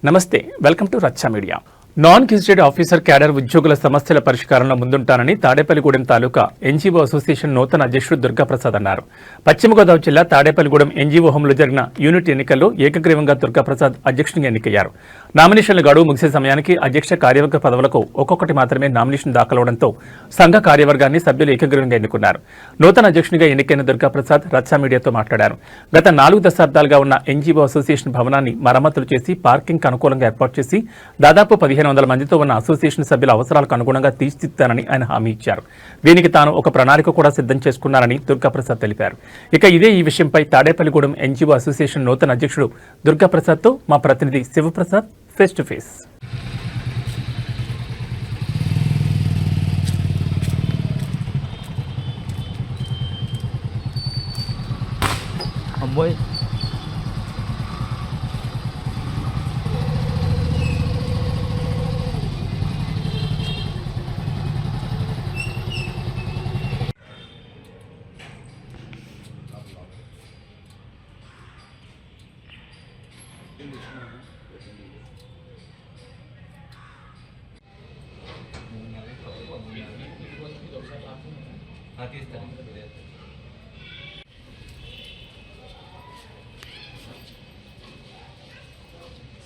నమస్తే, welcome to రచ్చ media. Non gazetted officer cadre ఉద్యోగుల సమస్యల పరిష్కారంలో ముందుంటానని తాడేపల్లిగూడెం తాలూకా ఎన్జీఓ అసోసియేషన్ నూతన అధ్యక్షుడు దుర్గాప్రసాద్ అన్నారు. పశ్చిమ గోదావరి జిల్లా తాడేపల్లిగూడెం ఎన్జీఓ హోంలో జరిగిన యూనిట్ ఎన్నికల్లో ఏకగ్రీవంగా దుర్గాప్రసాద్ అధ్యక్షునిగా ఎన్నికయ్యారు. నామినేషన్ల గడువు ముగిసే సమయానికి అధ్యక్ష కార్యవర్గ పదవులకు ఒక్కొక్కటి మాత్రమే నామినేషన్ దాఖలవడంతో సంఘ కార్యవర్గాన్ని సభ్యులు ఏకగ్రీవంగా ఎన్నుకున్నారు. నూతన అధ్యక్షునిగా ఎన్నికైన దుర్గాప్రసాద్ రచ్చ మీడియాతో మాట్లాడారు. గత 4 దశాబ్దాలుగా ఉన్న ఎన్జీఓ అసోసియేషన్ భవనాన్ని మరమ్మతులు చేసి పార్కింగ్ అనుకూలంగా ఏర్పాటు చేసి దాదాపు 1500 మందితో ఉన్న అసోసియేషన్ సభ్యుల అవసరాలకు అనుగుణంగా తీర్చిదిద్దానని ఆయన హామీ ఇచ్చారు. దీనికి తాను ఒక ప్రణాళిక కూడా సిద్ధం చేసుకున్నారని దుర్గాప్రసాద్ తెలిపారు. ఇక ఈ విషయంపై తాడేపల్లిగూడెం ఎన్జీఓ అసోసియేషన్ నూతన అధ్యక్షుడు దుర్గాప్రసాద్తో మా ప్రతినిధి శివప్రసాద్ ఫేస్ టు ఫేస్. అమ్మాయి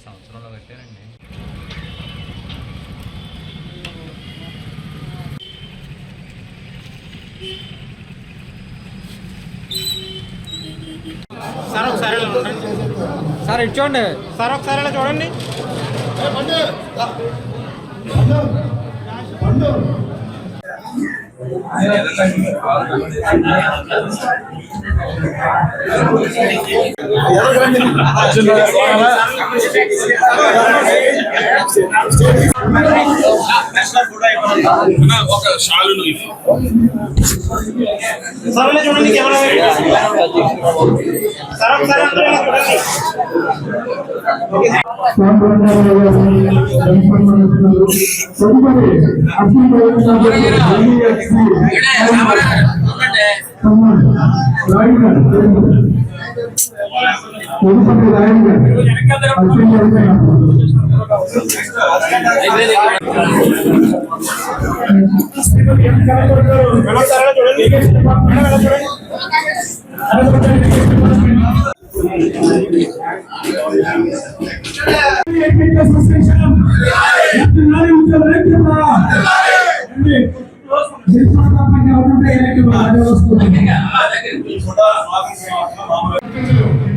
సంవత్సరంలో కట్టారండి. సార్ ఒకసారి సార్ ఇటు చూడండి. సార్ ఒకసారి ఇలా చూడండి. ఒక షాలు సరే చూడండి కెమెరా సార్ ఒకసారి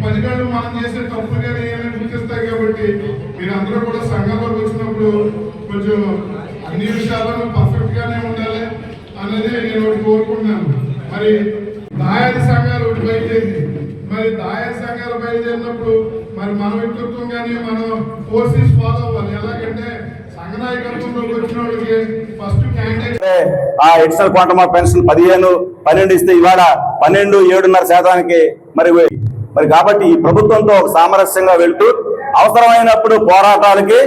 పదివేలు మనం చేసే తప్పుగా గుర్తిస్తాయి కాబట్టి మీరందరూ కూడా సంఘంలోకి వచ్చినప్పుడు కొంచెం అన్ని విషయాలను పర్ఫెక్ట్ గానే ఉండాలి అనేది నేను ఒకటి కోరుకుంటున్నాను. మరి దాయాది సంఘాలు ఒకటి బయలుదేరింది. మరి దాయాది సంఘాలు బయలుదేరినప్పుడు మరి మన వ్యక్తిత్వం కానీ మనం కోర్సెస్ ఫాలో అవ్వాలి. ఎలాగంటే సంఘ నాయకత్వంలోకి వచ్చిన వాళ్ళకి ఫస్ట్ క్యాండిడేట్ ఆ ఎడిషనల్ క్వాంటమ్ ఆఫ్ పెన్షన్ 15-12 ఇస్తే ఇవాళ 12.7% మరి కాబట్టి ఈ ప్రభుత్వంతో సామరస్యంగా వెళ్తూ అవసరమైనప్పుడు పోరాటాలకి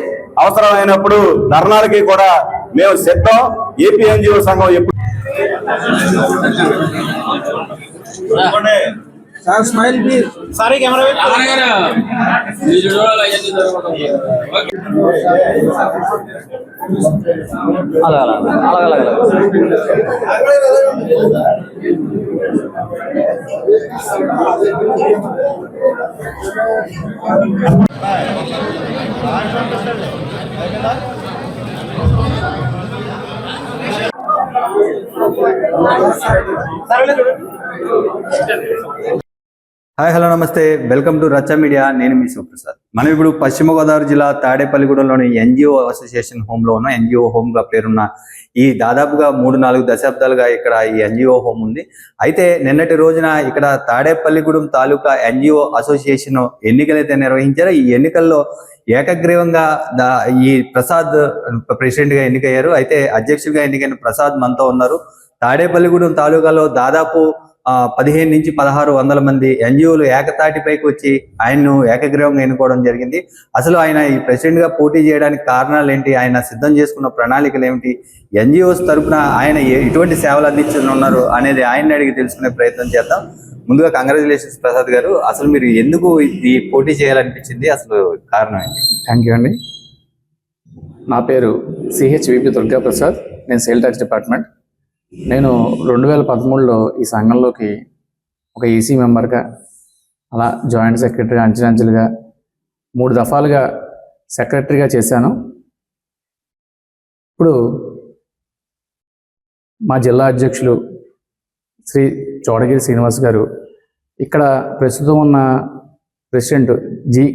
అవసరమైనప్పుడు ధర్నాలకి కూడా మేము సిద్ధం. ఏపీ ఎన్జిఓ సంఘం ఎప్పుడు sir smile please. Sorry camera hi, hello, నమస్తే, వెల్కమ్ టు రచ్చ మీడియా. నేను మీ శివప్రసాద్. మనం ఇప్పుడు పశ్చిమ గోదావరి జిల్లా తాడేపల్లిగూడెంలోని ఎన్జిఓ అసోసియేషన్ హోమ్ లో ఉన్న ఎన్జిఓ హోమ్ గా పేరున్న ఈ దాదాపుగా 3-4 దశాబ్దాలుగా ఇక్కడ ఈ ఎన్జిఓ హోమ్ ఉంది. అయితే నిన్నటి రోజున ఇక్కడ తాడేపల్లిగూడెం తాలూకా ఎన్జిఓ అసోసియేషన్ ఎన్నికలైతే నిర్వహించారో ఈ ఎన్నికల్లో ఏకగ్రీవంగా ఈ ప్రసాద్ ప్రెసిడెంట్ గా ఎన్నికయ్యారు. అయితే అధ్యక్షుడిగా ఎన్నికైన ప్రసాద్ మనతో ఉన్నారు. తాడేపల్లిగూడెం తాలూకాలో దాదాపు 1500-1600 మంది ఎన్జిఓలు ఏకతాటిపైకి వచ్చి ఆయన్ను ఏకగ్రీవంగా ఎన్నుకోవడం జరిగింది. అసలు ఆయన ఈ ప్రెసిడెంట్ గా పోటీ చేయడానికి కారణాలు ఏంటి, ఆయన సిద్ధం చేసుకున్న ప్రణాళికలు ఏమిటి, ఎన్జిఓస్ తరఫున ఆయన ఎటువంటి సేవలు అందించనున్నారు అనేది ఆయన్ని అడిగి తెలుసుకునే ప్రయత్నం చేద్దాం. ముందుగా కంగ్రాచులేషన్స్ ప్రసాద్ గారు. అసలు మీరు ఎందుకు ఈ పోటీ చేయాలనిపించింది, అసలు కారణం ఏంటి? థ్యాంక్ యూ అండి. నా పేరు సిహెచ్విపి దుర్గా ప్రసాద్. నేను సేల్ ట్యాక్స్ డిపార్ట్మెంట్. నేను 2013లో ఈ సంఘంలోకి ఒక ఈసీ మెంబర్గా, అలా జాయింట్ సెక్రటరీగా, అంచెలంచెలుగా 3 దఫాలుగా సెక్రటరీగా చేశాను. ఇప్పుడు మా జిల్లా అధ్యక్షులు శ్రీ చోడగిరి శ్రీనివాస్ గారు, ఇక్కడ ప్రస్తుతం ఉన్న ప్రెసిడెంట్ జి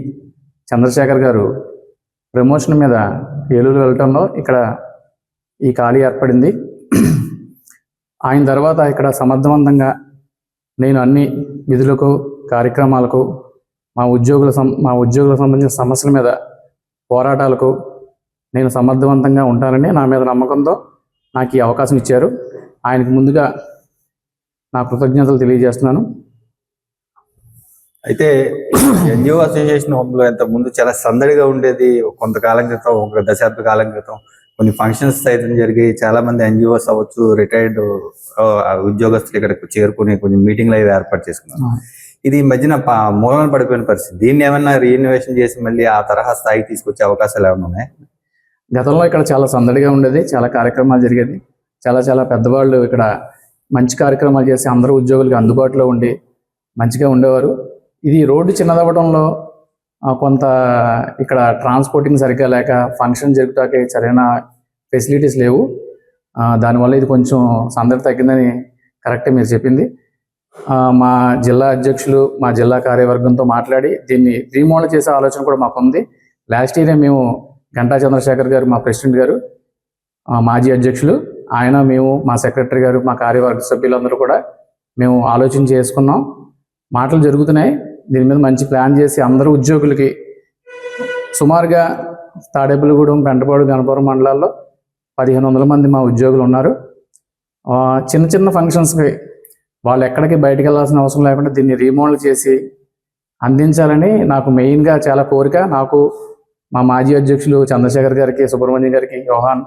చంద్రశేఖర్ గారు ప్రమోషన్ మీద ఏలూరు వెళ్ళటంలో ఇక్కడ ఈ ఖాళీ ఏర్పడింది. ఆయన తర్వాత ఇక్కడ సమర్థవంతంగా నేను అన్ని విధులకు, కార్యక్రమాలకు, మా ఉద్యోగులకు సంబంధించిన సమస్యల మీద పోరాటాలకు నేను సమర్థవంతంగా ఉంటానని నా మీద నమ్మకంతో నాకు ఈ అవకాశం ఇచ్చారు. ఆయనకు ముందుగా నా కృతజ్ఞతలు తెలియజేస్తున్నాను. అయితే ఎన్జిఓ అసోసియేషన్ హోమ్లో ఇంతకు ముందు చాలా సందడిగా ఉండేది. కొంతకాలం క్రితం, ఒక దశాబ్ద కాలం క్రితం కొన్ని ఫంక్షన్స్ సైతం జరిగి చాలా మంది ఎన్జిఓస్ అవ్వచ్చు, రిటైర్డ్ ఉద్యోగస్తులు ఇక్కడికి చేరుకుని కొన్ని మీటింగ్లు అవి ఏర్పాటు చేసుకున్నారు. ఇది ఈ మధ్యన మూలన పడిపోయిన పరిస్థితి. దీన్ని ఏమన్నా రీఇన్వెస్ట్ చేసి మళ్ళీ ఆ తరహా స్థాయికి తీసుకొచ్చే అవకాశాలు ఏమైనా ఉన్నాయి? గతంలో ఇక్కడ చాలా సందడిగా ఉండేది, చాలా కార్యక్రమాలు జరిగేది. చాలా పెద్దవాళ్ళు ఇక్కడ మంచి కార్యక్రమాలు చేసి అందరూ ఉద్యోగులకి అందుబాటులో ఉండి మంచిగా ఉండేవారు. ఇది రోడ్డు చిన్నదవ్వడంలో కొంత ఇక్కడ ట్రాన్స్పోర్టింగ్ సరిగ్గా లేక ఫంక్షన్ జరుగుతాకే సరైన ఫెసిలిటీస్ లేవు. దానివల్ల ఇది కొంచెం సందడి తగ్గిందని కరెక్టే మీరు చెప్పింది. మా జిల్లా అధ్యక్షులు, మా జిల్లా కార్యవర్గంతో మాట్లాడి దీన్ని రీమోడల్ చేసే ఆలోచన కూడా మాకు ఉంది. లాస్ట్ ఇయరే మేము గంటా చంద్రశేఖర్ గారు, మా ప్రెసిడెంట్ గారు, మాజీ అధ్యక్షులు, ఆయన, మేము, మా సెక్రటరీ గారు, మా కార్యవర్గ సభ్యులందరూ కూడా మేము ఆలోచన చేసుకున్నాం. మాటలు జరుగుతున్నాయి. దీని మీద మంచి ప్లాన్ చేసి అందరూ ఉద్యోగులకి సుమారుగా తాడేపల్లిగూడెం, పెంటపాడు, గణపురం మండలాల్లో 1500 మంది మా ఉద్యోగులు ఉన్నారు. చిన్న ఫంక్షన్స్కి వాళ్ళు ఎక్కడికి బయటకు వెళ్ళాల్సిన అవసరం లేకుండా దీన్ని రీమోడల్ చేసి అందించాలని నాకు మెయిన్గా చాలా కోరిక. నాకు, మా మాజీ అధ్యక్షులు చంద్రశేఖర్ గారికి, సుబ్రహ్మణ్యం గారికి, యోహాన్,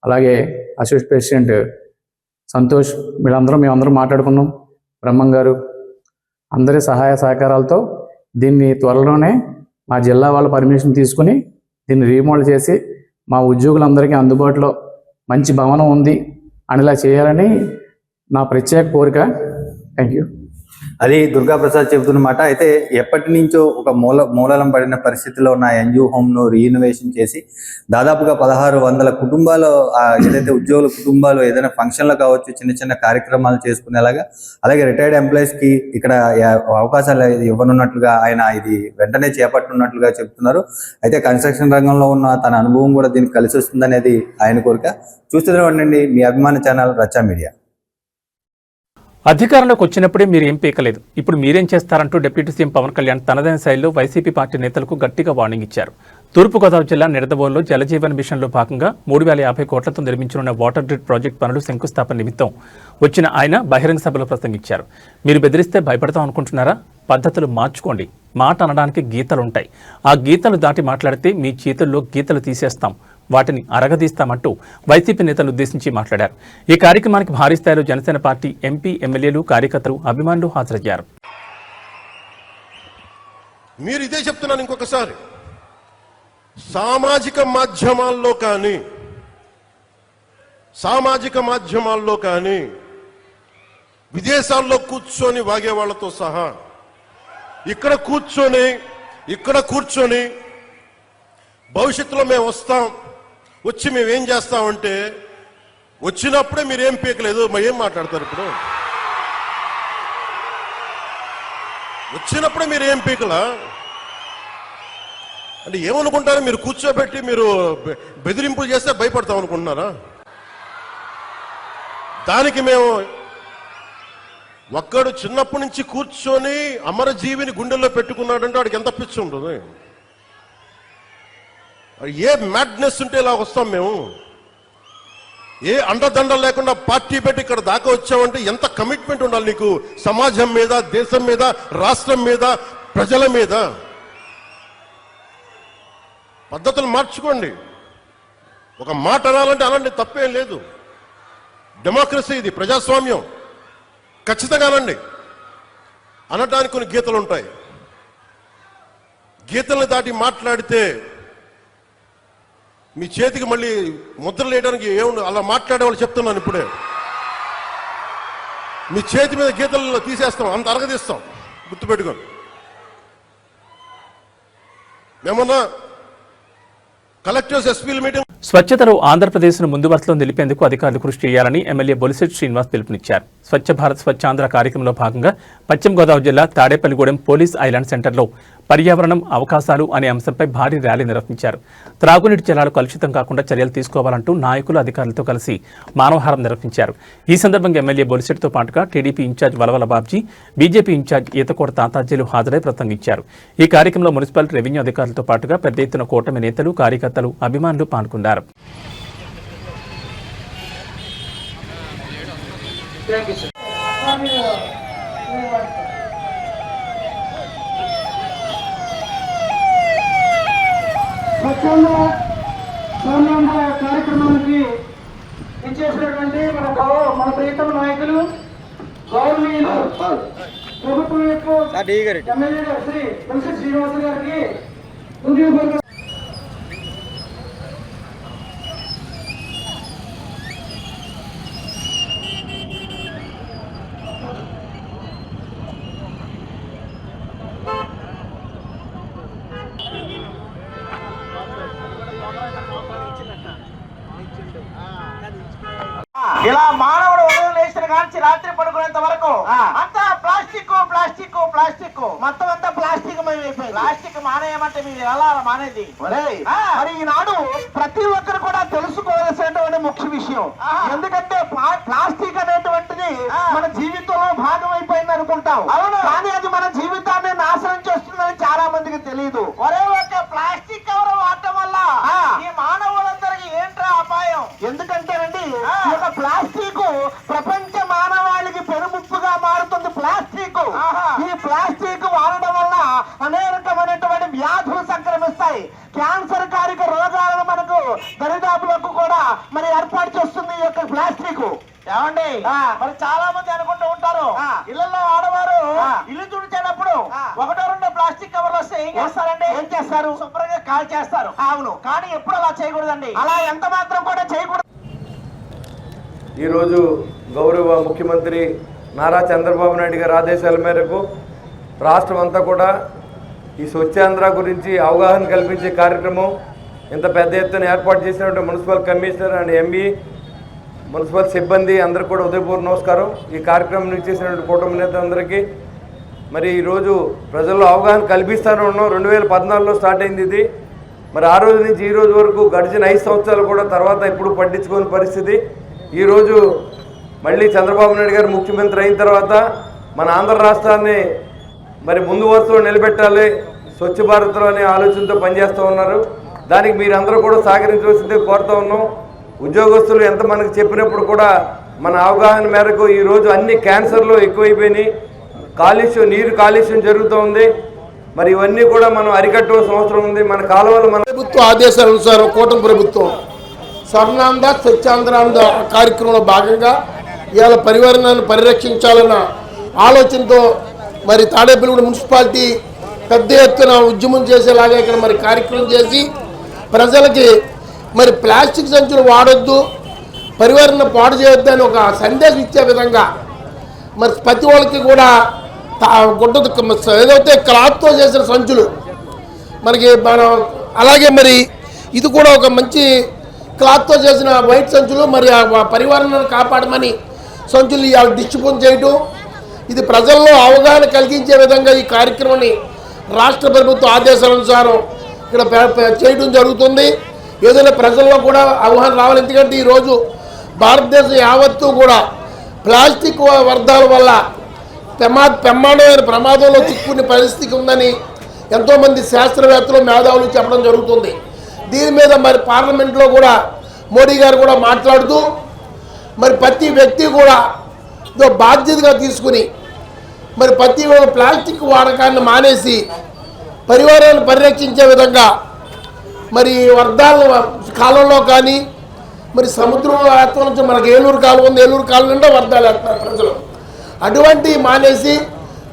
అలాగే అసోసియేట్ ప్రెసిడెంట్ సంతోష్, మేమందరం మాట్లాడుకున్నాం. బ్రహ్మం గారు, అందరి సహాయ సహకారాలతో దీన్ని త్వరలోనే మా జిల్లా వాళ్ళ పర్మిషన్ తీసుకుని దీన్ని రీమోడల్ చేసి మా ఉద్యోగులందరికీ అందుబాటులో మంచి భవనం ఉంది అనేలా చేయాలని నా ప్రత్యేక కోరిక. Thank you. అది దుర్గా ప్రసాద్ చెబుతున్నమాట. అయితే ఎప్పటి నుంచో ఒక మూలలం పడిన పరిస్థితిలో ఉన్న ఎన్జిఓ హోమ్ ను రీఇనోవేషన్ చేసి దాదాపుగా 1600 కుటుంబాలు, ఏదైతే ఉద్యోగుల కుటుంబాలు ఏదైనా ఫంక్షన్లు కావచ్చు, చిన్న కార్యక్రమాలు చేసుకునేలాగా, అలాగే రిటైర్డ్ ఎంప్లాయీస్ కి ఇక్కడ అవకాశాలు ఇవ్వనున్నట్లుగా ఆయన ఇది వెంటనే చేపట్టనున్నట్లుగా చెప్తున్నారు. అయితే కన్స్ట్రక్షన్ రంగంలో ఉన్న తన అనుభవం కూడా దీనికి కలిసి వస్తుందనేది ఆయన కోరిక. చూస్తూనే ఉండండి మీ అభిమాన ఛానల్ రచ్చా మీడియా. అధికారంలోకి వచ్చినప్పుడే మీరు ఏం పీకలేదు, ఇప్పుడు మీరేం చేస్తారంటూ డిప్యూటీ సీఎం పవన్ కళ్యాణ్ తనదైన శైలిలో వైసీపీ పార్టీ నేతలకు గట్టిగా వార్నింగ్ ఇచ్చారు. తూర్పుగోదావరి జిల్లా నిడదవోలులో జలజీవన్ మిషన్లో భాగంగా 3050 కోట్లతో నిర్మించనున్న వాటర్ గ్రిడ్ ప్రాజెక్టు పనులు శంకుస్థాపన నిమిత్తం వచ్చిన ఆయన బహిరంగ సభలో ప్రసంగించారు. మీరు బెదిరిస్తే భయపడతాం అనుకుంటున్నారా? పద్ధతులు మార్చుకోండి. మాట అనడానికి గీతలుంటాయి. ఆ గీతలు దాటి మాట్లాడితే మీ చేతుల్లో గీతలు తీసేస్తాం, వాటిని అరగదీస్తామంటూ వైసీపీ నేతలు ఉద్దేశించి మాట్లాడారు. ఈ కార్యక్రమానికి భారీ స్థాయిలో జనసేన పార్టీ ఎంపీ, ఎమ్మెల్యేలు, కార్యకర్తలు, అభిమానులు హాజరయ్యారు. మీరు ఇదే చెప్తున్నాను ఇంకొకసారి, సామాజిక మాధ్యమాల్లో కానీ విదేశాల్లో కూర్చొని వాగే వాళ్ళతో సహా ఇక్కడ కూర్చొని భవిష్యత్తులో మేము వచ్చి మేమేం చేస్తామంటే, వచ్చినప్పుడే మీరేం పీకలేదు, మరి ఏం మాట్లాడతారు? ఇప్పుడు వచ్చినప్పుడే మీరు ఏం పీకలా అంటే ఏమనుకుంటారు? మీరు కూర్చోబెట్టి మీరు బెదిరింపులు చేస్తే భయపడతాం అనుకుంటున్నారా? దానికి మేము ఒక్కడు చిన్నప్పటి నుంచి కూర్చొని అమరజీవిని గుండెల్లో పెట్టుకున్నాడంటే వాడికి ఎంత పిచ్చి ఉంటుంది? ఏ మ్యాడ్నెస్ ఉంటే ఇలా వస్తాం మేము? ఏ అండదండ లేకుండా పార్టీ పెట్టి ఇక్కడ దాకా వచ్చామంటే ఎంత కమిట్మెంట్ ఉండాలి నీకు, సమాజం మీద, దేశం మీద, రాష్ట్రం మీద, ప్రజల మీద. పద్ధతులు మార్చుకోండి. ఒక మాట అనాలంటే అలాంటి తప్పేం లేదు. డెమోక్రసీ ఇది, ప్రజాస్వామ్యం. ఖచ్చితంగా అనండి. అనటానికి కొన్ని గీతలు ఉంటాయి. గీతల్ని దాటి మాట్లాడితే మీ చేతికి మళ్ళీ ముద్రలు వేయడానికి ఏముంది. అలా మాట్లాడే వాళ్ళు చెప్తున్నాను ఇప్పుడే, మీ చేతి మీద గీతలు తీసేస్తాం, అంత అరగదీస్తాం, గుర్తుపెట్టుకోండి. మేమన్నా కలెక్టర్స్ ఎస్పీల మీటింగ్. స్వచ్ఛతలో ఆంధ్రప్రదేశ్ను ముందు వరుసలో నిలిపేందుకు అధికారులు కృషి చేయాలని ఎమ్మెల్యే బొలిశెట్టి శ్రీనివాస్ పిలుపునిచ్చారు. స్వచ్ఛ భారత్ స్వచ్ఛాంధ్ర కార్యక్రమంలో భాగంగా పశ్చిమ గోదావరి జిల్లా తాడేపల్లిగూడెం పోలీస్ ఐలాండ్ సెంటర్లో పర్యావరణం అవకాశాలు అనే అంశంపై భారీ ర్యాలీ నిర్వహించారు. త్రాగునీటి జలాలు కలుషితం కాకుండా చర్యలు తీసుకోవాలంటూ నాయకులు అధికారులతో కలిసి మానవహారం నిర్వహించారు. ఈ సందర్భంగా ఎమ్మెల్యే బొలిశెట్టితో పాటుగా TDP incharge Valavala Babji, BJP incharge Eethakota తాతాజీలు హాజరై ప్రసంగించారు. ఈ కార్యక్రమంలో మున్సిపల్ రెవెన్యూ అధికారులతో పాటుగా పెద్ద ఎత్తున కూటమి నేతలు, కార్యకర్తలు, అభిమానులు పాల్గొన్నారు. కార్యక్రమానికి ఇచ్చేసినటువంటి మన ప్రియతమ నాయకులు గౌరవనీయులు ప్రభుత్వం యొక్క ఎమ్మెల్యే గారు శ్రీ బొలిశెట్టి శ్రీనివాస్ గారికి ఇలా మానవుడు ఉదయం లేచిన కాంచి రాత్రి పడుకునేంత వరకు అంతా ప్లాస్టిక్ ప్లాస్టిక్ ప్లాస్టిక్ మొత్తం అంతా ప్లాస్టిక్ అయిపోయింది. ప్లాస్టిక్ మానేయమంటే మీరు ఎలా మానేది? మరి ఈనాడు ప్రతి ఒక్కరు కూడా తెలుసుకోవాల్సినటువంటి ముఖ్య విషయం. ఎందుకంటే ప్లాస్టిక్ అనేటువంటిది మన జీవితంలో భాగం అయిపోయింది అనుకుంటాం, కానీ అది మన జీవితాన్ని నాశనం చేస్తుందని చాలా మందికి తెలియదు. ఒరే ఒక్క ప్లాస్టిక్ కవర్ వాడటం వల్ల ఈ మానవులందరికీ ఏంట్రా అపాయం? ఎందుకంటేనండి ఈ యొక్క ప్లాస్టిక్ ప్రపంచ మానవాళికి పెనుముప్పుగా మారుతుంది. ప్లాస్టిక్ ఈ ప్లాస్టిక్ వాడడం వల్ల అనేకమైనటువంటి వ్యాధులు సంక్రమిస్తాయి. క్యాన్సర్ కారక రోగాలను మనకు దరిదాపులకు కూడా మరి ఏర్పాటు చేస్తుంది ఈ యొక్క ప్లాస్టిక్. ఏమండి మరి చాలా మంది అనుకుంటూ ఉంటారు, ఇళ్లలో ఆడవారు ఇల్లు తుడిచేటప్పుడు ఒకటో రెండో ప్లాస్టిక్ కవర్లు వస్తే ఏం చేస్తారండి? ఏం చేస్తారు? శుభ్రంగా కాల్ చేస్తారు. అవును, కానీ ఎప్పుడు అలా చేయకూడదండి. అలా ఎంత మాత్రం కూడా చేయకూడదు. ఈరోజు గౌరవ ముఖ్యమంత్రి నారా చంద్రబాబు నాయుడు గారి ఆదేశాల మేరకు రాష్ట్రం అంతా కూడా ఈ స్వచ్ఛాంధ్ర గురించి అవగాహన కల్పించే కార్యక్రమం ఇంత పెద్ద ఎత్తున ఏర్పాటు చేసినటువంటి municipal commissioner and M, municipal సిబ్బంది అందరూ కూడా ఉదయపూర్వ నమస్కారం. ఈ కార్యక్రమం నుంచి చేసినటువంటి కుటుంబ నేతలందరికీ మరి ఈరోజు ప్రజల్లో అవగాహన కల్పిస్తూనే ఉన్నాం. 2014లో స్టార్ట్ అయింది ఇది. మరి ఆ రోజు నుంచి ఈ రోజు వరకు గడిచిన 5 సంవత్సరాలు కూడా తర్వాత ఎప్పుడు పట్టించుకోని పరిస్థితి. ఈరోజు మళ్ళీ చంద్రబాబు నాయుడు గారు ముఖ్యమంత్రి అయిన తర్వాత మన ఆంధ్ర రాష్ట్రాన్ని మరి ముందు వరుసలో నిలబెట్టాలి, స్వచ్ఛ భారత్లో అనే ఆలోచనతో పనిచేస్తూ ఉన్నారు. దానికి మీరందరూ కూడా సహకరించవలసిందే కోరుతూ ఉన్నాం. ఉద్యోగస్తులు ఎంత మనకు చెప్పినప్పుడు కూడా మన అవగాహన మేరకు ఈరోజు అన్ని క్యాన్సర్లు ఎక్కువైపోయినాయి, కాలుష్యం, నీరు కాలుష్యం జరుగుతూ ఉంది. మరి ఇవన్నీ కూడా మనం అరికట్టవలసిన అవసరం ఉంది. మన కాలువలు మన ప్రభుత్వ ఆదేశానుసారం కూటమి ప్రభుత్వం స్వర్ణాంధ్ర స్వచ్ఛాంధ్రాంధ్ర కార్యక్రమంలో భాగంగా ఇవాళ పర్యావరణాన్ని పరిరక్షించాలన్న ఆలోచనతో మరి తాడేపల్లిగూడెం మున్సిపాలిటీ పెద్ద ఎత్తున ఉద్యమం చేసేలాగా ఇక్కడ మరి కార్యక్రమం చేసి ప్రజలకి మరి ప్లాస్టిక్ సంచులు వాడొద్దు, పర్యావరణం పాడు చేయొద్దు అని ఒక సందేశం ఇచ్చే విధంగా మరి ప్రతి వాళ్ళకి కూడా గుడ్డ ఏదైతే క్లాత్తో చేసిన సంచులు మనకి మనం అలాగే మరి ఇది కూడా ఒక మంచి క్లాత్తో చేసిన వైట్ సంచులు మరి పర్యావరణాన్ని కాపాడమని సంచులు డిస్ట్రిబ్యూట్ చేయడం, ఇది ప్రజల్లో అవగాహన కలిగించే విధంగా ఈ కార్యక్రమాన్ని రాష్ట్ర ప్రభుత్వ ఆదేశానుసారం ఇక్కడ చేయడం జరుగుతుంది. ఏదైనా ప్రజల్లో కూడా అవగాహన రావాలి. ఎందుకంటే ఈరోజు భారతదేశం యావత్తు కూడా ప్లాస్టిక్ వ్యర్థాల వల్ల పెమ్మాడమైన ప్రమాదంలో చిక్కుకునే పరిస్థితి ఉందని ఎంతోమంది శాస్త్రవేత్తలు, మేధావులు చెప్పడం జరుగుతుంది. దీని మీద మరి పార్లమెంట్లో కూడా మోడీ గారు కూడా మాట్లాడుతూ మరి ప్రతి వ్యక్తి కూడా బాధ్యతగా తీసుకుని మరి ప్రతి ప్లాస్టిక్ వాడకాన్ని మానేసి పరివారాన్ని పరిరక్షించే విధంగా మరి వ్యర్థాల కాలంలో కానీ మరి సముద్రం నుంచి మనకు ఏలూరు కాలువ ఉంది, ఏలూరు కాలువ నిండా వ్యర్థాలు వేస్తున్నారు ప్రజలు. అటువంటి మానేసి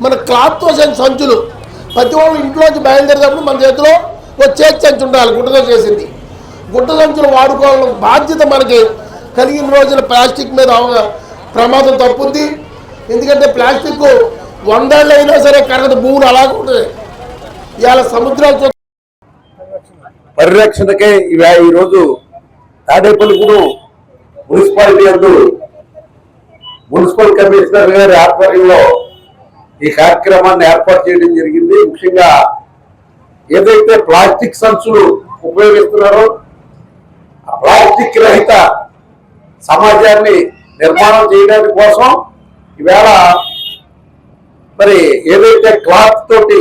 మన క్లాత్తో సంచులు ప్రతి వాళ్ళు ఇంట్లోంచి బయలుదేరేటప్పుడు మన చేతిలో ఒక చేతి సంచి ఉండాలి, గుడ్డతో చేసింది. గుడ్డ సంచులు వాడుకోవాలని బాధ్యత మనకి కలిగిన రోజున ప్లాస్టిక్ మీద ప్రమాదం తప్పుద్ది. ఎందుకంటే ప్లాస్టిక్ 100 ఏళ్ళు అయినా సరే కరగదు, భూములు అలాగే ఉంటుంది. ఇవాళ సముద్రాలు పరిరక్షణకే ఈరోజు తాడేపల్లిగూడెం మున్సిపాలిటీ అందు మున్సిపల్ కమిషనర్ గారి ఆధ్వర్యంలో ఈ కార్యక్రమాన్ని ఏర్పాటు చేయడం జరిగింది. ముఖ్యంగా ఏదైతే ప్లాస్టిక్ సంచులు ఉపయోగిస్తున్నారో ఆ ప్లాస్టిక్ రహిత సమాజాన్ని నిర్మాణం చేయడానికి కోసం ఈవేళ మరి ఏదైతే క్లాత్ తోటి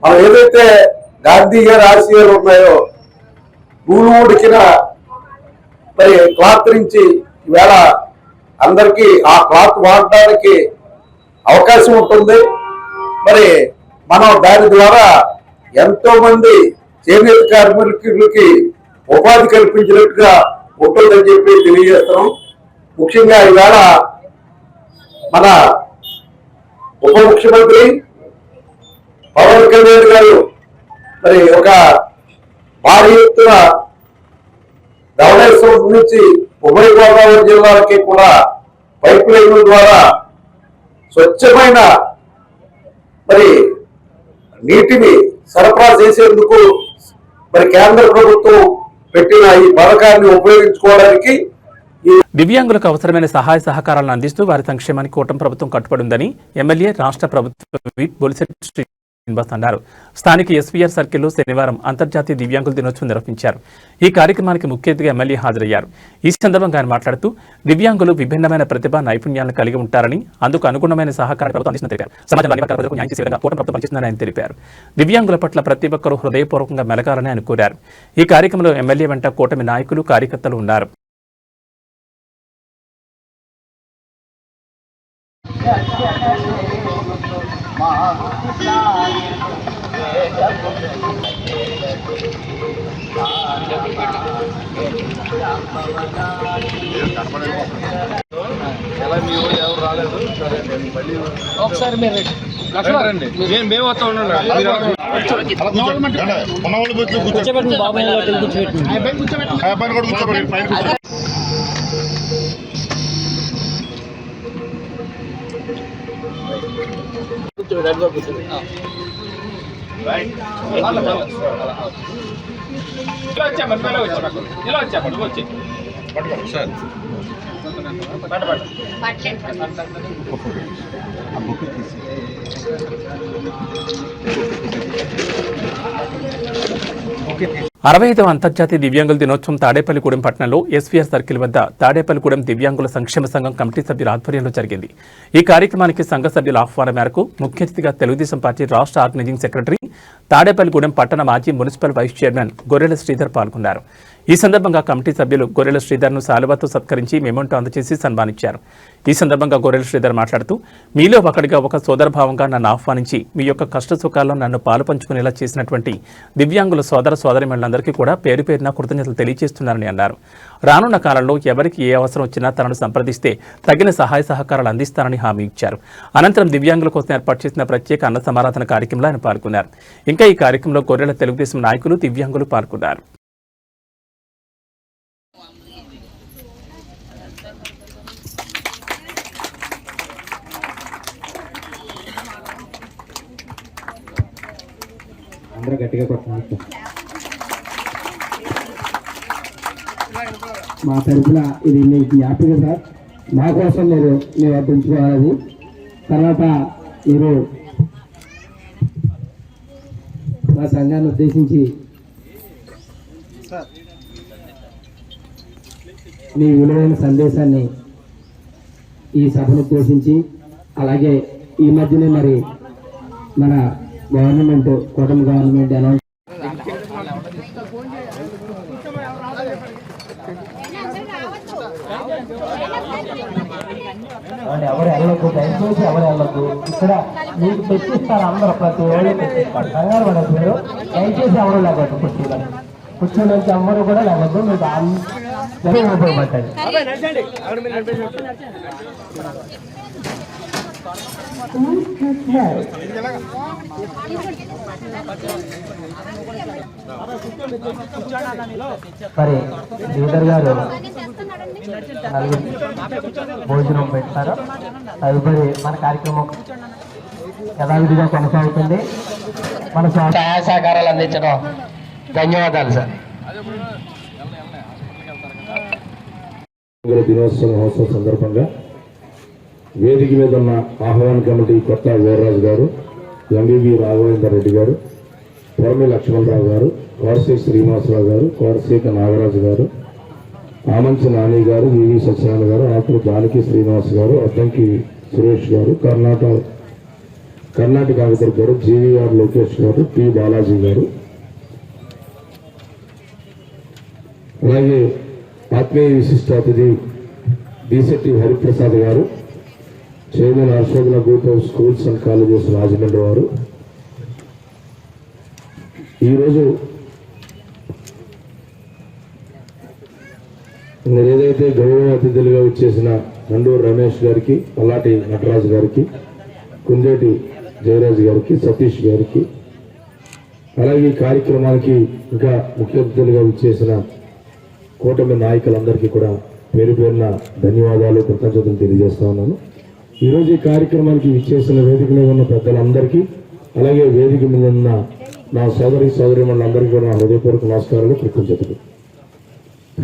మనం ఏదైతే గాంధీ గారి ఆశయాలు ఉన్నాయో నూలు ఉడికిన మరి క్లాత్ నుంచి ఈవేళ అందరికీ ఆ క్లాత్ వాడడానికి అవకాశం ఉంటుంది. మరి మనం దాని ద్వారా ఎంతో మంది చేనేత కార్మికులకి ఉపాధి కల్పించినట్టుగా ఉంటుందని చెప్పి తెలియజేస్తున్నాం. ముఖ్యంగా ఈవేళ మన ఉప ముఖ్యమంత్రి పవన్ కళ్యాణ్ గారు మరి ఒక భారీ ఎత్తున ధవళేశ్వరం నుంచి ఉభయ గోదావరి జిల్లాలకి కూడా పైప్ లైన్ల ద్వారా స్వచ్ఛమైన మరి నీటిని సరఫరా చేసేందుకు మరి కేంద్ర ప్రభుత్వం పెట్టిన ఈ పథకాన్ని ఉపయోగించుకోవడానికి దివ్యాంగులకు అవసరమైన సహాయ సహకారాలను అందిస్తూ వారి సంక్షేమానికి కూటమి ప్రభుత్వం కట్టుబడి ఉందని ఎమ్మెల్యే రాష్ట్ర ప్రభుత్వ విప్ బొలిశెట్టి శ్రీనివాస్ అన్నారు. స్థానిక ఎస్వీఆర్ సర్కిల్లో శనివారం అంతర్జాతీయ దివ్యాంగుల దినోత్సవం నిర్వహించారు. ఈ కార్యక్రమానికి ముఖ్య అతిథిగా ఎమ్మెల్యే హాజరయ్యారు. ఈ సందర్భంగా ఆయన మాట్లాడుతూ దివ్యాంగులు విభిన్నమైన ప్రతిభ నైపుణ్యాలను కలిగి ఉంటారని, అందుకు అనుగుణమైన సహకార ప్రభుత్వం అందిస్తుందని తెలిపారు. సమాజంలో అన్ని వర్గాల ప్రజలకు న్యాయం చేసే విధంగా కూటమి ప్రభుత్వం పనిచేస్తుందని ఆయన తెలిపారు. దివ్యాంగుల పట్ల ప్రతి ఒక్కరూ హృదయపూర్వకంగా మెలగాలని ఆయన కోరారు. ఈ కార్యక్రమంలో ఎమ్మెల్యే వెంట కూటమి నాయకులు, కార్యకర్తలు ఉన్నారు. ఒకసారి మేము వస్తా ఉండండి. సార్ 65వ అంతర్జాతీయ దివ్యాంగుల దినోత్సవం తాడేపల్లిగూడెం పట్టణంలో ఎస్వీఆర్ సర్కిల్ వద్ద తాడేపల్లిగూడెం దివ్యాంగుల సంక్షేమ సంఘం కమిటీ సభ్యుల ఆధ్వర్యంలో జరిగింది. ఈ కార్యక్రమానికి సంఘ సభ్యుల ఆహ్వానం మేరకు ముఖ్య అతిథిగా తెలుగుదేశం పార్టీ రాష్ట్ర ఆర్గనైజింగ్ సెక్రటరీ, తాడేపల్లిగూడెం పట్టణ మాజీ మున్సిపల్ వైస్ చైర్మన్ గొర్రెల శ్రీధర్ పాల్గొన్నారు. ఈ సందర్భంగా కమిటీ సభ్యులు గొర్రెల శ్రీధర్ను శాలువాతో సత్కరించి మెమోంటో అందజేసి సన్మానించారు. ఈ సందర్భంగా గొర్రెల శ్రీధర్ మాట్లాడుతూ, మీలో ఒకటిగా ఒక సోదరభావంగా నన్ను ఆహ్వానించి మీ యొక్క కష్ట సుఖాల్లో నన్ను పాలు పంచుకునేలా చేసినటువంటి దివ్యాంగుల సోదర సోదరిమణులందరికీ కూడా పేరు పేరున కృతజ్ఞతలు తెలియజేస్తున్నారని అన్నారు. రానున్న కాలంలో ఎవరికి ఏ అవసరం వచ్చినా తనను సంప్రదిస్తే తగిన సహాయ సహకారాలు అందిస్తానని హామీ ఇచ్చారు. అనంతరం దివ్యాంగుల కోసం ఏర్పాటు చేసిన ప్రత్యేక అన్న సమారాధన కార్యక్రమంలో ఆయన పాల్గొన్నారు. ఇంకా ఈ కార్యక్రమంలో గొర్రెల తెలుగుదేశం నాయకులు, దివ్యాంగులు పాల్గొన్నారు. అందరూ గట్టిగా కొట్టండి. మా తరఫున ఇది మీ జ్ఞాపిక సార్, మా కోసం మీరు అర్థించుకోవాలి. తర్వాత మీరు మా సంఘాన్ని ఉద్దేశించి మీ విలువైన సందేశాన్ని ఈ సభను ఉద్దేశించి, అలాగే ఈ మధ్యనే మరి మన గవర్నమెంట్, కూటమి గవర్నమెంట్ అనౌన్స్ ఎవరు వెళ్ళకు, దయచేసి ఎవరు వెళ్ళకు. ఇక్కడ మీకు తెచ్చిస్తారు, అందరూ ప్రతి ఒళ్ళు తెచ్చిస్తారు. కంగారు పడదు మీరు, దయచేసి ఎవరు లేకపోతే కుర్చీ నుంచి అందరూ కూడా లేవద్దు. మీకు ఉపయోగపడతాయి. మరి శ్రీధర్ గారు భోజనం పెడతారు. తదుపరి మన కార్యక్రమం యథావిధిగా కొనసాగుతుంది. మన సహాయ సహకారాలు అందించడం ధన్యవాదాలు సార్. దినోత్సవ మహోత్సవం సందర్భంగా వేదిక మీద ఉన్న ఆహ్వాన కమిటీ కొత్త వీర్రాజు గారు, ఎంబీబీ రాఘవేందర్ రెడ్డి గారు, పొరమి లక్ష్మణరావు గారు, కోరసీ శ్రీనివాసరావు గారు, కోరసీక నాగరాజు గారు, ఆమంచి నాని గారు, వివి సత్యనారాయణ గారు, ఆకులు జానకి శ్రీనివాస్ గారు, అద్దంకి సురేష్ గారు, కర్ణాటక ఆవిదర్ గారు, జీవీఆర్ లోకేష్ గారు, పి బాలాజీ గారు, అలాగే ఆత్మీయ విశిష్ట అతిథి డిశెట్టి హరిప్రసాద్ గారు, chairman Ashok group of schools and colleges Rajahmundry వారు, ఈరోజు ఏదైతే గౌరవ అతిథులుగా వచ్చేసిన నండూరు రమేష్ గారికి, పల్లాటి నటరాజు గారికి, కుందేటి జయరాజ్ గారికి, సతీష్ గారికి, అలాగే ఈ కార్యక్రమానికి ఇంకా ముఖ్య అతిథులుగా వచ్చేసిన కూటమి నాయకులందరికీ కూడా పేరు పేరున ధన్యవాదాలు, కృతజ్ఞతలు తెలియజేస్తా ఉన్నాను. ఈరోజు ఈ కార్యక్రమానికి విచ్చేసిన వేదిక మీద ఉన్న పెద్దలందరికీ, అలాగే వేదిక మీద ఉన్న నా సోదరిమణులందరికీ కూడా నా హృదయపూర్వక నమస్కారాలు, కృతజ్ఞతలు.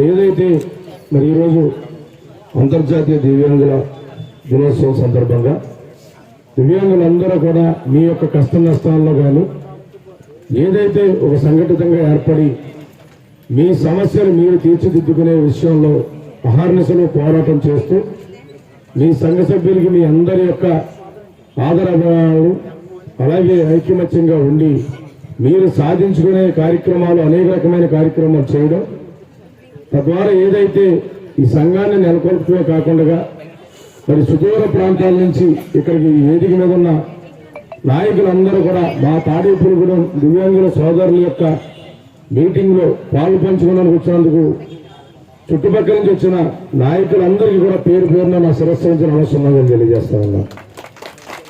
ఏదైతే మరి ఈరోజు అంతర్జాతీయ దివ్యాంగుల దినోత్సవం సందర్భంగా దివ్యాంగులందరూ కూడా మీ యొక్క కష్ట నష్టాల్లో కానీ ఏదైతే ఒక సంఘటితంగా ఏర్పడి మీ సమస్యలు మీరు తీర్చిదిద్దుకునే విషయంలో అహర్నిశలు పోరాటం చేస్తూ మీ సంఘ సభ్యులకి మీ అందరి యొక్క ఆదరాభిమానాలు అలాగే ఐకమత్యంగా ఉండి మీరు సాధించుకునే కార్యక్రమాలు, అనేక రకమైన కార్యక్రమాలు చేయడం, తద్వారా ఏదైతే ఈ సంఘాన్ని నెలకొల్పే కాకుండా మరి సుదూర ప్రాంతాల నుంచి ఇక్కడికి వేదిక మీద ఉన్న నాయకులందరూ కూడా మా తాడేపల్లిగూడెం దివ్యాంగుల సోదరుల యొక్క మీటింగ్లో పాలు పంచుకోవడానికి వచ్చినందుకు చుట్టుపక్కల నుంచి వచ్చిన నాయకులందరికీ కూడా పేరు పేరున నా శిరస్సు నుంచి నమస్కారం తెలియజేస్తా ఉన్నాను.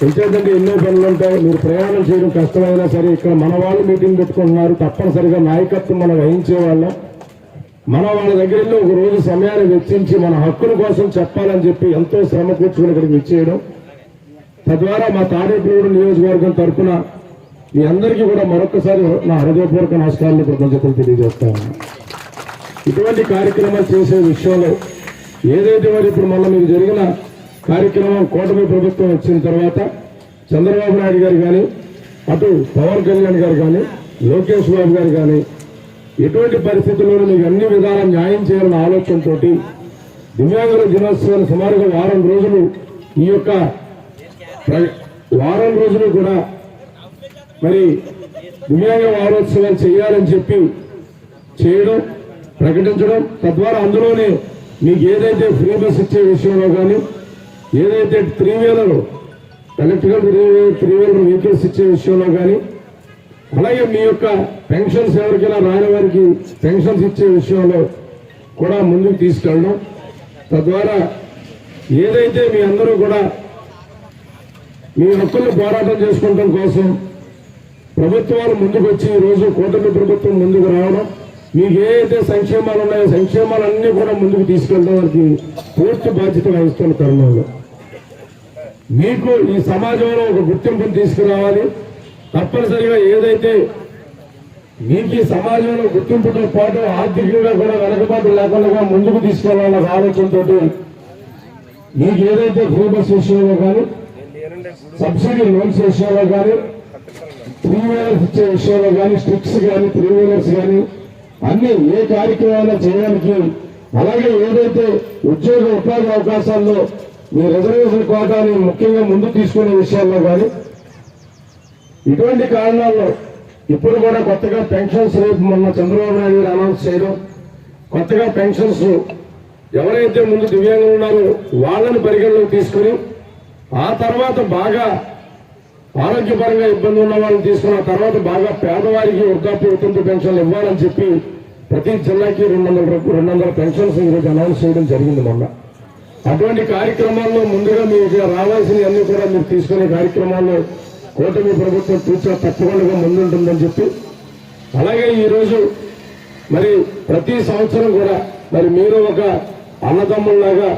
ఎందుకంటే ఎన్నో పనులు ఉంటాయి, మీరు ప్రయాణం చేయడం కష్టమైనా సరే ఇక్కడ మన వాళ్ళు మీటింగ్ పెట్టుకుంటున్నారు, తప్పనిసరిగా నాయకత్వం మనం వహించే వాళ్ళం. మనం వాళ్ళ దగ్గర వెళ్ళి ఒక రోజు సమయాన్ని వెచ్చించి మన హక్కుల కోసం చెప్పాలని చెప్పి ఎంతో శ్రమ కూర్చుని ఇక్కడికి విచ్చేయడం, తద్వారా మా తాడేపల్లిగూడెం నియోజకవర్గం తరఫున మీ అందరికీ కూడా మరొకసారి నా హృదయపూర్వక నమస్కారాలు, కృతజ్ఞతలు తెలియజేస్తాను. ఇటువంటి కార్యక్రమాలు చేసే విషయంలో ఏదైతే మరి ఇప్పుడు మళ్ళీ మీకు జరిగిన కార్యక్రమం కూటమి ప్రభుత్వం వచ్చిన తర్వాత చంద్రబాబు నాయుడు గారు కానీ, అటు పవన్ కళ్యాణ్ గారు కానీ, లోకేష్ బాబు గారు కానీ ఎటువంటి పరిస్థితుల్లోనూ మీకు అన్ని విధాలా న్యాయం చేయాలన్న ఆలోచనతో దివ్యాంగుల దినోత్సవాన్ని సుమారుగా వారం రోజులు ఈ యొక్క వారం రోజులు కూడా మరి దివ్యాంగ వారోత్సవాలు చేయాలని చెప్పి చేయడం, ప్రకటించడం, తద్వారా అందులోనే మీకు ఏదైతే ఫ్రీ బస్ ఇచ్చే విషయంలో కానీ, ఏదైతే 3-wheeler ఎలక్ట్రికల్ 3-wheeler వెహికల్స్ ఇచ్చే విషయంలో కానీ, అలాగే మీ యొక్క పెన్షన్స్ ఎవరికైనా రాని వారికి పెన్షన్స్ ఇచ్చే విషయంలో కూడా ముందుకు తీసుకెళ్ళడం, తద్వారా ఏదైతే మీ అందరూ కూడా మీ హక్కులను పోరాటం చేసుకోవడం కోసం ప్రభుత్వాలు ముందుకు వచ్చి ఈరోజు కూటమి ప్రభుత్వం ముందుకు రావడం, మీకు ఏదైతే సంక్షేమాలు ఉన్నాయో సంక్షేమాలన్నీ కూడా ముందుకు తీసుకెళ్ళడానికి పూర్తి బాధ్యత వహిస్తున్న తరుణంలో మీకు ఈ సమాజంలో ఒక గుర్తింపును తీసుకురావాలి. తప్పనిసరిగా ఏదైతే మీకు ఈ సమాజంలో గుర్తింపుతో పాటు ఆర్థికంగా కూడా వెనకబాటు లేకుండా ముందుకు తీసుకెళ్లాలన్న ఆలోచనతో మీకు ఏదైతే ఫ్రీ బస్ విషయంలో కానీ, సబ్సిడీ లోన్స్ విషయంలో కానీ, 3-wheelers ఇచ్చే విషయంలో కానీ, స్ట్రిక్స్ కానీ, 3-wheelers కానీ అన్ని ఏ కార్యక్రమాలు చేయడానికి, అలాగే ఏదైతే ఉద్యోగ ఉపాధి అవకాశాల్లో మీ రిజర్వేషన్ కోటాని ముఖ్యంగా ముందు తీసుకునే విషయాల్లో కానీ, ఇటువంటి కారణాల్లో ఇప్పుడు కూడా కొత్తగా పెన్షన్స్ రేపు మొన్న చంద్రబాబు నాయుడు గారు అనౌన్స్ చేయడం, కొత్తగా పెన్షన్స్ ఎవరైతే ముందు దివ్యాంగులు ఉన్నారో వాళ్ళని పరిగణలోకి తీసుకుని ఆ తర్వాత బాగా ఆరోగ్యపరంగా ఇబ్బంది ఉన్న వాళ్ళని తీసుకున్న తర్వాత బాగా పేదవారికి వృద్ధాప్య ఉత్పత్తి పెన్షన్లు ఇవ్వాలని చెప్పి ప్రతి జిల్లాకి 200 పెన్షన్స్ ఈరోజు అనౌన్స్ చేయడం జరిగింది మొన్న. అటువంటి కార్యక్రమాల్లో ముందుగా మీకు రావాల్సినవన్నీ కూడా మీరు తీసుకునే కార్యక్రమాల్లో కూటమి ప్రభుత్వం తప్పకుండా ముందుంటుందని చెప్పి, అలాగే ఈరోజు మరి ప్రతి సంవత్సరం కూడా మరి మీరు ఒక అన్నదమ్ముల్లాగా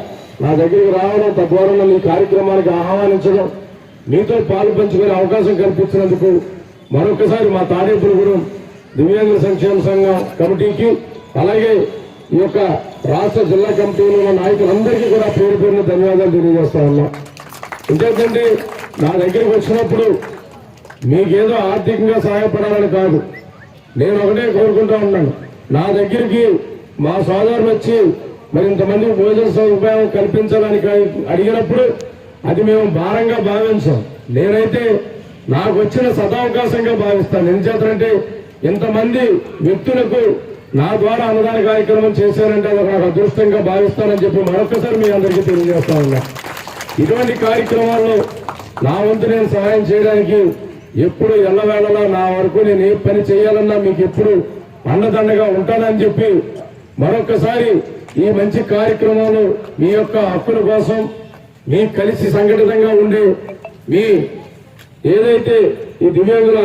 నా దగ్గరికి రావడం, తద్వారా మీ కార్యక్రమానికి ఆహ్వానించడం, మీతో పాలు పంచుకునే అవకాశం కల్పించినందుకు మరొకసారి మా తాడేపల్లిగూడెం దివ్యాంగుల సంక్షేమ సంఘం కమిటీకి, అలాగే ఈ యొక్క రాష్ట్ర జిల్లా కమిటీలో ఉన్న నాయకులందరికీ కూడా పేరు పేరున ధన్యవాదాలు తెలియజేస్తా ఉన్నా. ఎందుకంటే నా దగ్గరికి వచ్చినప్పుడు మీకేదో ఆర్థికంగా సహాయపడాలని కాదు, నేను ఒకటే కోరుకుంటా ఉన్నాను. నా దగ్గరికి మా సోదరులు వచ్చి మరి ఇంతమంది భోజన సదుపాయం కల్పించాలని అడిగినప్పుడు అది మేము భారంగా భావించాం. నేనైతే నాకు వచ్చిన సదావకాశంగా భావిస్తాను. ఎందుచేతంటే ఇంతమంది వ్యక్తులకు నా ద్వారా అన్నదాన కార్యక్రమం చేశారంటే అది నాకు అదృష్టంగా భావిస్తానని చెప్పి మరొకసారి మీ అందరికీ తెలియజేస్తా ఉన్నా. ఇటువంటి కార్యక్రమాల్లో నా వంతు నేను సహాయం చేయడానికి ఎప్పుడు ఎల్లవేళలా నా వరకు నేను ఏ పని చేయాలన్నా మీకు ఎప్పుడు అండదండగా ఉంటానని చెప్పి మరొకసారి ఈ మంచి కార్యక్రమంలో మీ యొక్క హక్కుల కోసం మీ కలిసి సంఘటితంగా ఉండి మీ ఏదైతే ఈ దివ్యాంగుల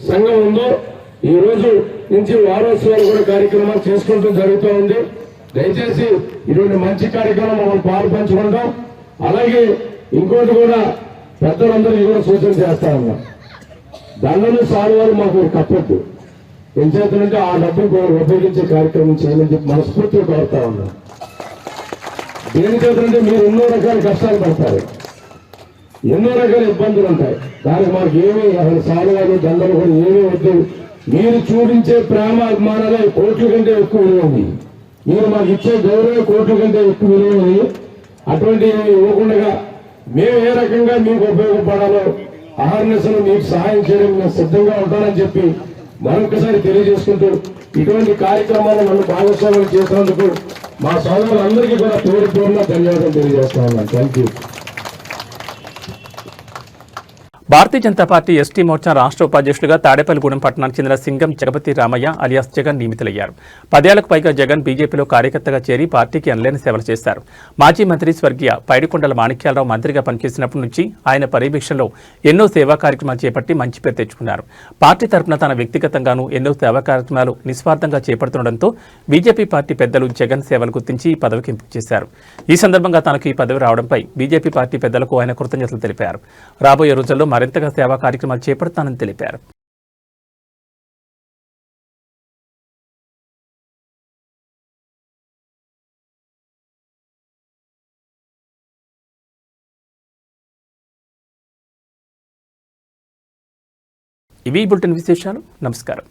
సంఘం ఉందో ఈ రోజు నుంచి వారోత్సవాలు కూడా కార్యక్రమాలు చేసుకుంటూ జరుగుతూ ఉంది. దయచేసి ఇటువంటి మంచి కార్యక్రమం మనం పాలు పంచుకుంటాం. అలాగే ఇంకోటి కూడా పెద్దలందరికీ కూడా సూచన చేస్తా ఉన్నాం. దండలు సారువారు మాకు తప్పద్దు. ఏం చేద్దామంటే ఆ డబ్బులు ఉపయోగించే కార్యక్రమం చేయాలని చెప్పి మనస్ఫూర్తిగా కోరుతా ఉన్నాం. దేని చేద్దంటే మీరు ఎన్నో రకాల కష్టాలు పడతారు, ఎన్నో రకాల ఇబ్బందులు ఉంటాయి. దానికి మాకు ఏమీ సారువారు దండలు కూడా ఏమీ వద్దు. మీరు చూపించే ప్రేమ అభిమానాలే కోట్ల కంటే ఎక్కువ విలువైంది. మీరు మాకు ఇచ్చే గౌరవ కోట్ల కంటే ఎక్కువ విలువైంది. అటువంటి ఇవ్వకుండా మేము ఏ రకంగా మీకు ఉపయోగపడాలో అహర్నిశలు మీకు సహాయం చేయడం మేము సిద్ధంగా ఉంటానని చెప్పి మరొకసారి తెలియజేసుకుంటూ ఇటువంటి కార్యక్రమాలు నన్ను భాగస్వామ్యం చేసినందుకు మా సోదరులందరికీ కూడా పేరు పేరున ధన్యవాదాలు తెలియజేస్తా ఉన్నాను. Thank you. Bharatiya Janata party ST Morcha రాష్ట్ర ఉపాధ్యక్షులుగా తాడేపల్లిగూడెం పట్టణానికి చెందిన సింగం జగపతి రామయ్య అలియాస్ జగన్ నియమితులయ్యారు. 10 ఏళ్లకు పైగా జగన్ బీజేపీలో కార్యకర్తగా చేరి పార్టీకి ఎనలేని సేవలు చేశారు. మాజీ మంత్రి స్వర్గీయ పైడికొండల మాణిక్యాలరావు మంత్రిగా పనిచేసినప్పటి నుంచి ఆయన పర్యవేక్షణలో ఎన్నో సేవా కార్యక్రమాలు చేపట్టి మంచి పేరు తెచ్చుకున్నారు. పార్టీ తరఫున తన వ్యక్తిగతంగానూ ఎన్నో సేవా కార్యక్రమాలు నిస్వార్థంగా చేపడుతుండటంతో బీజేపీ పార్టీ పెద్దలు జగన్ సేవలు గుర్తించి ఈ పదవికి ఎంపిక చేశారు. ఈ సందర్భంగా తనకు ఈ పదవి రావడంపై బీజేపీ పార్టీ పెద్దలకు ఆయన కృతజ్ఞతలు తెలిపారు. రాబోయే రోజుల్లో మరింతగా సేవా కార్యక్రమాలు చేపడతానని తెలిపారు. ఇవి బులెటిన్ విశేషాలు. నమస్కారం.